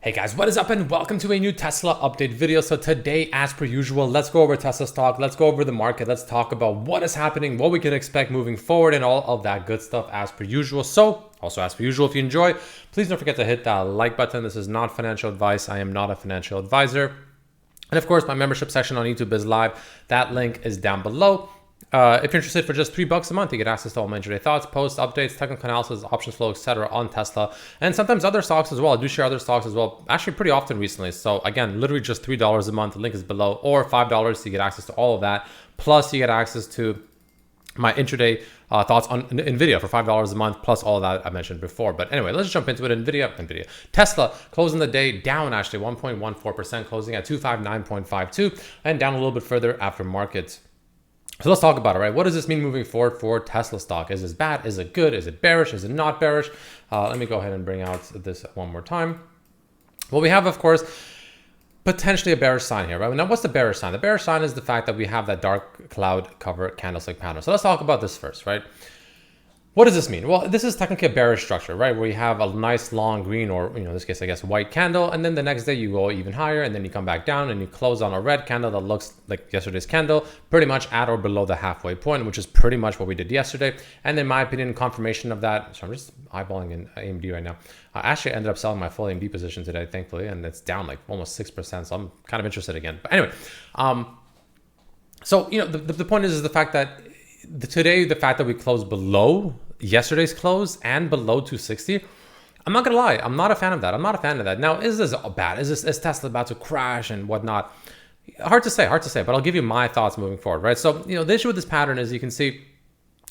Hey guys, what is up and welcome to a new Tesla update video. So today, as per usual, let's go over Tesla stock, let's go over the market, let's talk about what is happening, what we can expect moving forward and all of that good stuff as per usual. So also as per usual, if you enjoy, please don't forget to hit that like button. This is not financial advice. I am not a financial advisor. And of course, my membership section on YouTube is live. That link is down below. If you're interested, for just $3 a month, you get access to all my intraday thoughts, posts, updates, technical analysis, options flow, etc. on Tesla, and sometimes other stocks as well. I do share other stocks as well, actually pretty often recently. So again, literally just $3 a month. The link is below, or $5 to get access to all of that. Plus, you get access to my intraday thoughts on NVIDIA for $5 a month, plus all of that I mentioned before. But anyway, let's jump into it. NVIDIA. Tesla closing the day down actually 1.14%, closing at 259.52, and down a little bit further after markets. So let's talk about it, right? What does this mean moving forward for Tesla stock? Is this bad? Is it good? Is it bearish? Is it not bearish? Let me go ahead and bring out this one more time. Well, we have, of course, potentially a bearish sign here, right? Now, what's the bearish sign? The bearish sign is the fact that we have that dark cloud cover candlestick pattern. So let's talk about this first, right? What does this mean? Well, this is technically a bearish structure, right? Where you have a nice long green or, in this case, I guess, white candle. And then the next day you go even higher and then you come back down and you close on a red candle that looks like yesterday's candle, pretty much at or below the halfway point, which is pretty much what we did yesterday. And in my opinion, confirmation of that. So I'm just eyeballing in AMD right now. I actually ended up selling my full AMD position today, thankfully, and it's down like almost 6%. So I'm kind of interested again. But anyway, so, the point is the fact that today, the fact that we closed below yesterday's close and below 260, I'm not gonna lie, I'm not a fan of that. I'm not a fan of that. Now, is this bad? Is Tesla about to crash and whatnot? Hard to say, but I'll give you my thoughts moving forward, right? So, the issue with this pattern is you can see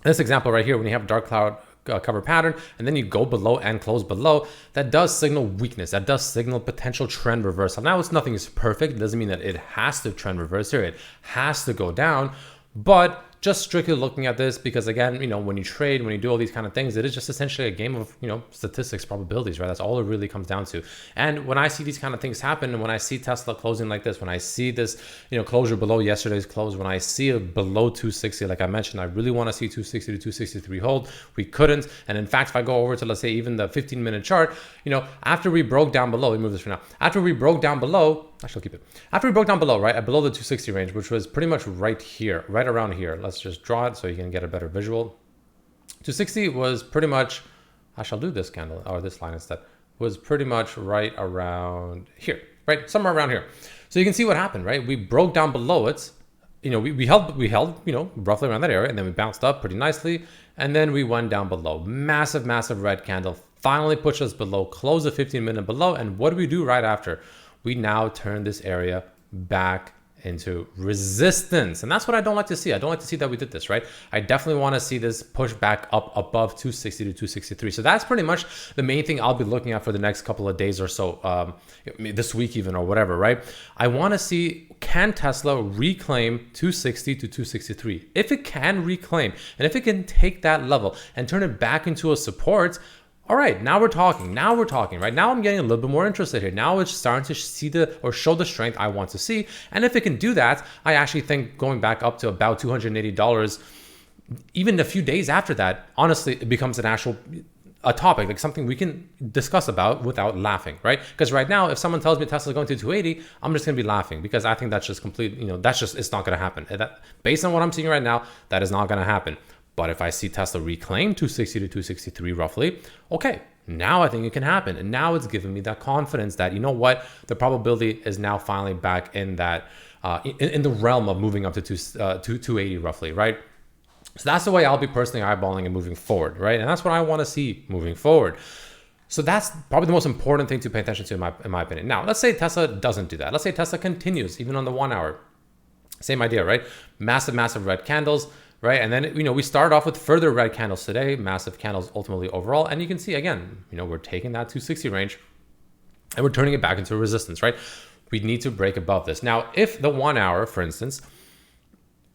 this example right here, when you have dark cloud cover pattern and then you go below and close below, that does signal weakness. That does signal potential trend reversal. Now, nothing is perfect. It doesn't mean that it has to trend reverse here. It has to go down, but just strictly looking at this, because again, when you trade, when you do all these kind of things, it is just essentially a game of, statistics, probabilities, right? That's all it really comes down to. And when I see these kind of things happen, and when I see Tesla closing like this, when I see this, closure below yesterday's close, when I see it below 260, like I mentioned, I really want to see 260 to 263 hold. We couldn't. And in fact, if I go over to, let's say, even the 15-minute chart, after we broke down below, let me move this for now. After we broke down below, actually, I'll keep it. After we broke down below, right, at below the 260 range, which was pretty much right here, right around here. Let's just draw it so you can get a better visual. 260 was pretty much, I shall do this candle or this line instead, was pretty much right around here, right? Somewhere around here. So you can see what happened, right? We broke down below it. We held, roughly around that area, and then we bounced up pretty nicely. And then we went down below. Massive red candle finally pushed us below, closed the 15-minute below. And what do we do right after? We now turn this area back into resistance. And that's what I don't like to see. I don't like to see that we did this, right? I definitely want to see this push back up above 260 to 263. So that's pretty much the main thing I'll be looking at for the next couple of days or so, this week even, or whatever, right? I want to see, can Tesla reclaim 260 to 263? If it can reclaim, and if it can take that level and turn it back into a support, all right, now we're talking, right? Now I'm getting a little bit more interested here. Now it's starting to see show the strength I want to see. And if it can do that, I actually think going back up to about $280, even a few days after that, honestly, it becomes a topic, like something we can discuss about without laughing, right? Because right now, if someone tells me Tesla's going to 280, I'm just gonna be laughing because I think that's just complete, it's not gonna happen. Based on what I'm seeing right now, that is not gonna happen. But if I see Tesla reclaim 260 to 263 roughly, okay, now I think it can happen. And now it's giving me that confidence that, the probability is now finally back in that, in the realm of moving up to 280 roughly, right? So that's the way I'll be personally eyeballing and moving forward, right? And that's what I want to see moving forward. So that's probably the most important thing to pay attention to in my opinion. Now, let's say Tesla doesn't do that. Let's say Tesla continues even on the 1 hour. Same idea, right? Massive red candles. Right. And then, we start off with further red candles today, massive candles ultimately overall. And you can see, again, we're taking that 260 range and we're turning it back into resistance, right? We need to break above this. Now, if the 1 hour, for instance,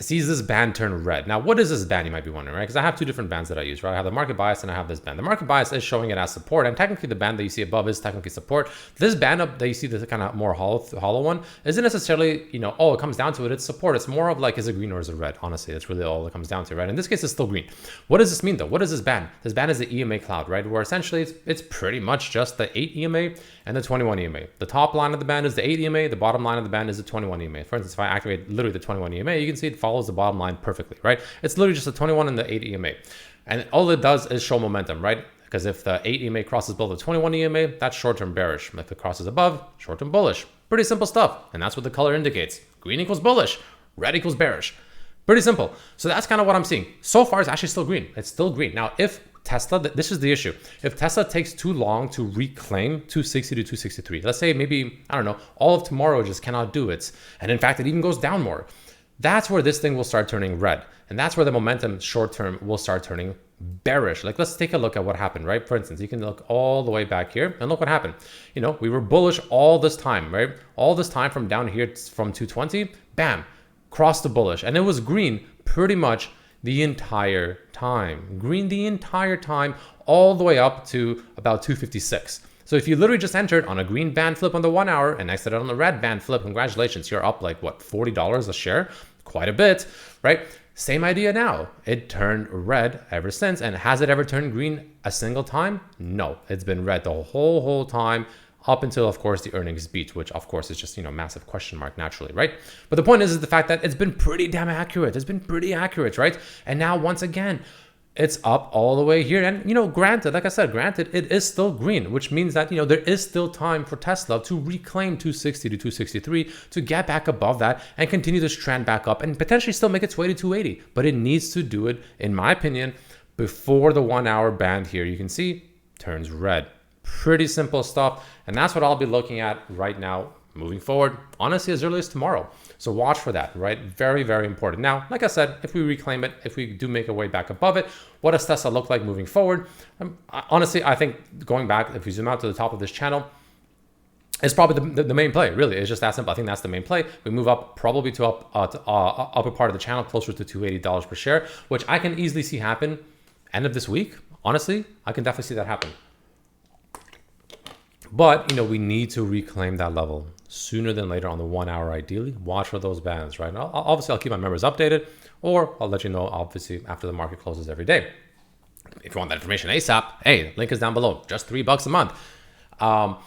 sees this band turn red. Now, what is this band, you might be wondering, right? Because I have two different bands that I use, right? I have the market bias and I have this band. The market bias is showing it as support, and technically the band that you see above is technically support. This band up that you see, this kind of more hollow one, isn't necessarily, oh, it comes down to it, it's support. It's more of like, is it green or is it red? Honestly, that's really all it comes down to, right? In this case, it's still green. What does this mean though? What is this band? This band is the EMA cloud, right? Where essentially it's pretty much just the 8 EMA and the 21 EMA. The top line of the band is the 8 EMA. The bottom line of the band is the 21 EMA. For instance, if I activate literally the 21 EMA, you can see it follows the bottom line perfectly, right? It's literally just the 21 and the 8 EMA. And all it does is show momentum, right? Because if the 8 EMA crosses below the 21 EMA, that's short-term bearish. If it crosses above, short-term bullish. Pretty simple stuff. And that's what the color indicates. Green equals bullish, red equals bearish. Pretty simple. So that's kind of what I'm seeing. So far, it's actually still green. It's still green. Now, if Tesla, this is the issue. If Tesla takes too long to reclaim 260 to 263, let's say maybe, I don't know, all of tomorrow just cannot do it. And in fact, it even goes down more. That's where this thing will start turning red. And that's where the momentum short term will start turning bearish. Like, let's take a look at what happened, right? For instance, you can look all the way back here and look what happened. We were bullish all this time, right? All this time from down here from 220, bam, crossed the bullish. And it was green pretty much the entire time. Green the entire time, all the way up to about 256. So if you literally just entered on a green band flip on the 1 hour and exited on the red band flip, congratulations, you're up like what, $40 a share? Quite a bit, right? Same idea now. It turned red ever since. And has it ever turned green a single time? No, it's been red the whole time, up until, of course, the earnings beat, which of course is just, massive question mark naturally, right? But the point is the fact that it's been pretty damn accurate. It's been pretty accurate, right? And now once again, it's up all the way here. And, granted, like I said, it is still green, which means that, there is still time for Tesla to reclaim 260 to 263 to get back above that and continue this trend back up and potentially still make its way to 280. But it needs to do it, in my opinion, before the 1 hour band here, you can see, turns red. Pretty simple stuff. And that's what I'll be looking at right now moving forward, honestly, as early as tomorrow. So watch for that, right? Very, very important. Now, like I said, if we reclaim it, if we do make our way back above it, what does Tesla look like moving forward? Honestly, I think going back, if we zoom out to the top of this channel, it's probably the main play, really. It's just that simple. I think that's the main play. We move up probably to upper part of the channel, closer to $280 per share, which I can easily see happen end of this week. Honestly, I can definitely see that happen. But, we need to reclaim that level sooner than later on the 1 hour, ideally. Watch for those bands, right? Obviously, I'll keep my members updated, or I'll let you know, obviously, after the market closes every day. If you want that information ASAP, hey, link is down below. Just $3 a month. But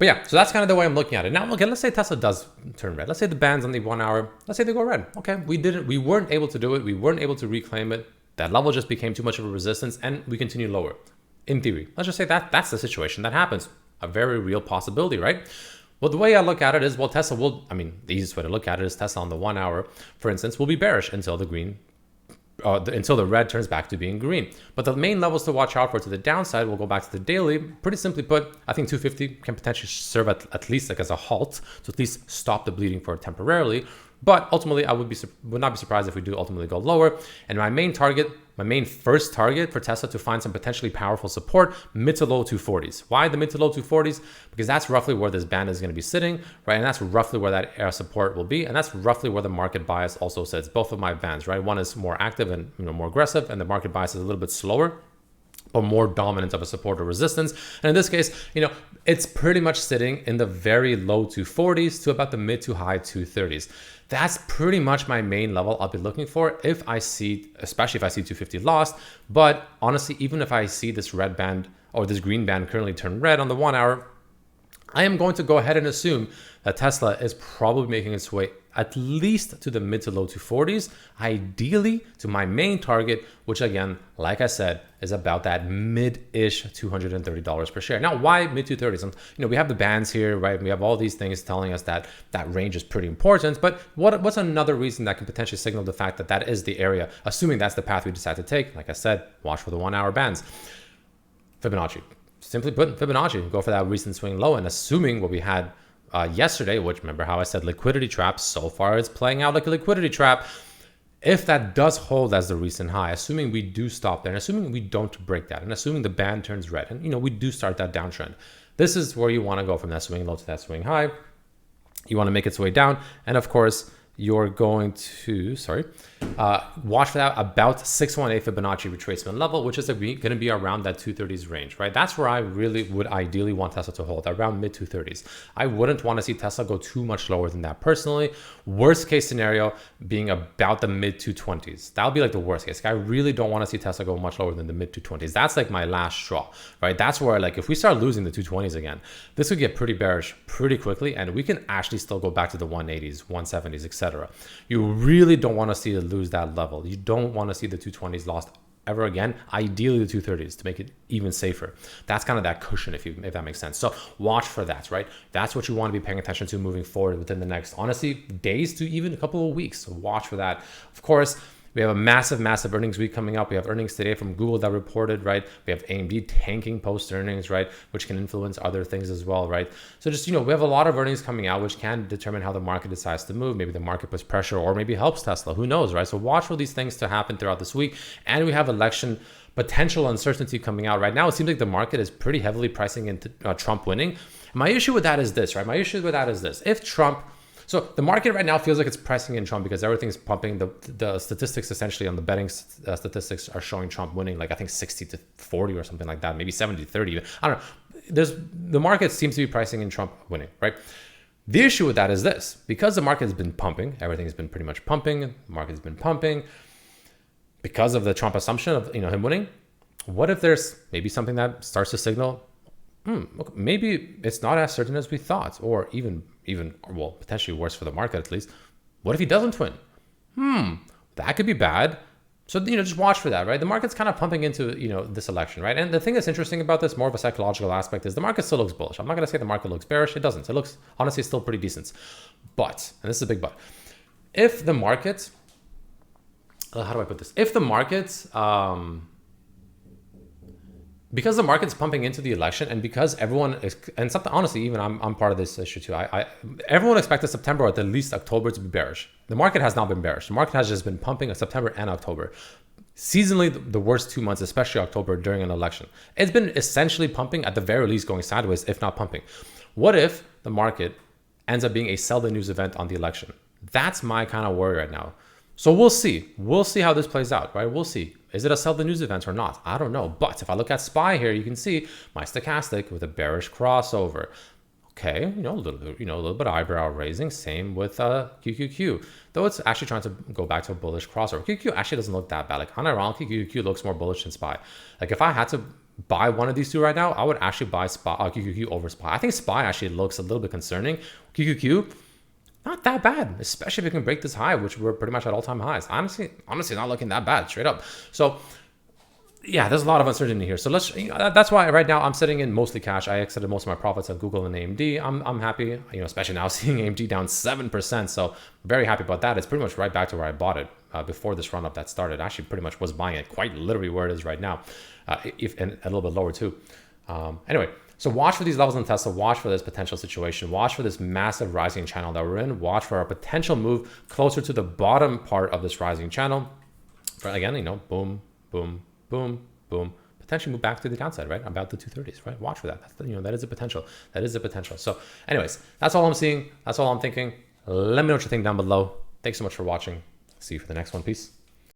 yeah, so that's kind of the way I'm looking at it. Now, okay, let's say Tesla does turn red. Let's say the bands on the 1 hour, let's say they go red. Okay, we weren't able to do it. We weren't able to reclaim it. That level just became too much of a resistance, and we continue lower. In theory, let's just say that's the situation that happens. A very real possibility, right? Well, the way I look at it is, Tesla will, the easiest way to look at it is Tesla on the 1 hour, for instance, will be bearish until until the red turns back to being green. But the main levels to watch out for to the downside will go back to the daily. Pretty simply put, I think 250 can potentially serve at least like as a halt to at least stop the bleeding for temporarily. But ultimately, I would not be surprised if we do ultimately go lower. And my main first target for Tesla to find some potentially powerful support, mid to low 240s. Why the mid to low 240s? Because that's roughly where this band is going to be sitting, right? And that's roughly where that support will be. And that's roughly where the market bias also sits. Both of my bands, right? One is more active and more aggressive, and the market bias is a little bit slower, but more dominant of a support or resistance. And in this case, it's pretty much sitting in the very low 240s to about the mid to high 230s. That's pretty much my main level I'll be looking for if I see, especially if I see 250 lost. But honestly, even if I see this red band or this green band currently turn red on the 1 hour, I am going to go ahead and assume that Tesla is probably making its way at least to the mid to low 240s, ideally to my main target, which again, like I said, is about that mid-ish $230 per share. Now, why mid 230s? We have the bands here, right? We have all these things telling us that that range is pretty important, but what's another reason that can potentially signal the fact that that is the area, assuming that's the path we decide to take? Like I said, watch for the 1 hour bands. Fibonacci. Simply put, Fibonacci, go for that recent swing low, and assuming what we had yesterday, which remember how I said liquidity trap, so far it's playing out like a liquidity trap. If that does hold as the recent high, assuming we do stop there, and assuming we don't break that, and assuming the band turns red, and we do start that downtrend, this is where you want to go from that swing low to that swing high. You want to make its way down, and of course, you're going to, watch for that about 618 Fibonacci retracement level, which is going to be around that 230s range, right? That's where I really would ideally want Tesla to hold, around mid 230s. I wouldn't want to see Tesla go too much lower than that personally. Worst case scenario being about the mid 220s. That'll be like the worst case. I really don't want to see Tesla go much lower than the mid 220s. That's like my last straw, right? That's where, like, if we start losing the 220s again, this would get pretty bearish pretty quickly, and we can actually still go back to the 180s, 170s, etc. You really don't want to see it lose that level. You don't want to see the 220s lost ever again. Ideally the 230s to make it even safer. That's kind of that cushion, if that makes sense. So watch for that, right? That's what you want to be paying attention to moving forward within the next, honestly, days to even a couple of weeks. So watch for that. Of course, we have a massive earnings week coming up. We have earnings today from Google that reported, right? We have AMD tanking post earnings, right? Which can influence other things as well, right? So just, we have a lot of earnings coming out, which can determine how the market decides to move. Maybe the market puts pressure or maybe helps Tesla. Who knows, right? So watch for these things to happen throughout this week. And we have election potential uncertainty coming out right now. It seems like the market is pretty heavily pricing into Trump winning. My issue with that is this, right? If Trump... So the market right now feels like it's pricing in Trump because everything's pumping. The statistics essentially on the betting statistics are showing Trump winning, like I think 60-40 or something like that, maybe 70-30. I don't know. The market seems to be pricing in Trump winning, right? The issue with that is this: because the market has been pumping, everything has been pretty much pumping. The market has been pumping because of the Trump assumption of him winning. What if there's maybe something that starts to signal, maybe it's not as certain as we thought, or even well, potentially worse for the market at least. What if he doesn't win? That could be bad. So, just watch for that, right? The market's kind of pumping into, this election, right? And the thing that's interesting about this, more of a psychological aspect, is the market still looks bullish. I'm not going to say the market looks bearish. It doesn't. It looks, honestly, still pretty decent. But, and this is a big but, if the market, how do I put this? If the market, because the market's pumping into the election, and because everyone is, and something, honestly, even I'm part of this issue too. Everyone expected September or at least October to be bearish. The market has not been bearish. The market has just been pumping in September and October. Seasonally, the worst 2 months, especially October during an election. It's been essentially pumping, at the very least going sideways, if not pumping. What if the market ends up being a sell the news event on the election? That's my kind of worry right now. So we'll see. We'll see how this plays out, right? We'll see. Is it a sell the news event or not? I don't know. But if I look at SPY here, you can see my stochastic with a bearish crossover. Okay, a little bit eyebrow raising. Same with QQQ, though it's actually trying to go back to a bullish crossover. QQQ actually doesn't look that bad. Like, unironically, QQQ looks more bullish than SPY. Like, if I had to buy one of these two right now, I would actually buy QQQ over SPY. I think SPY actually looks a little bit concerning. QQQ, not that bad, especially if it can break this high, which we're pretty much at all-time highs. Honestly, not looking that bad, straight up. So, yeah, there's a lot of uncertainty here. So that's why right now I'm sitting in mostly cash. I exited most of my profits on Google and AMD. I'm happy, especially now seeing AMD down 7%. So very happy about that. It's pretty much right back to where I bought it before this run up that started. I actually pretty much was buying it quite literally where it is right now, and a little bit lower too. Anyway. So watch for these levels in Tesla, watch for this potential situation, watch for this massive rising channel that we're in, watch for our potential move closer to the bottom part of this rising channel. Again, boom, boom, boom, boom, potentially move back to the downside, right? About the 230s, right? Watch for that. That is a potential. That is a potential. So anyways, that's all I'm seeing. That's all I'm thinking. Let me know what you think down below. Thanks so much for watching. See you for the next one. Peace.